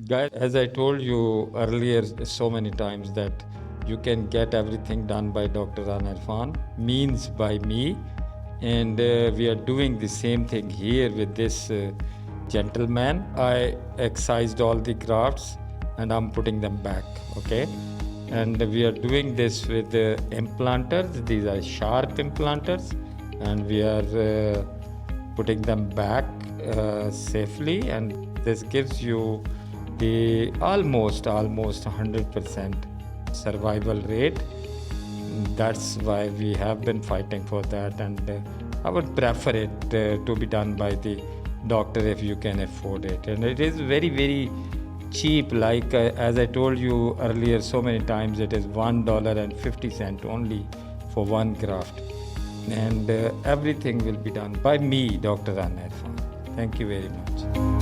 Guys, as I told you earlier so many times that you can get everything done by Dr. Rana Irfan, means by me. And we are doing the same thing here with this gentleman. I excised all the grafts and I'm putting them back, okay? And we are doing this with implanters. These are sharp implanters, and we are putting them back safely, and this gives you the almost 100% survival rate. That's why we have been fighting for that, and I would prefer it to be done by the doctor if you can afford it. And it is very cheap, like as I told you earlier so many times, it is $1.50 only for one graft, and everything will be done by me, Dr. Rana Irfan. Thank you very much.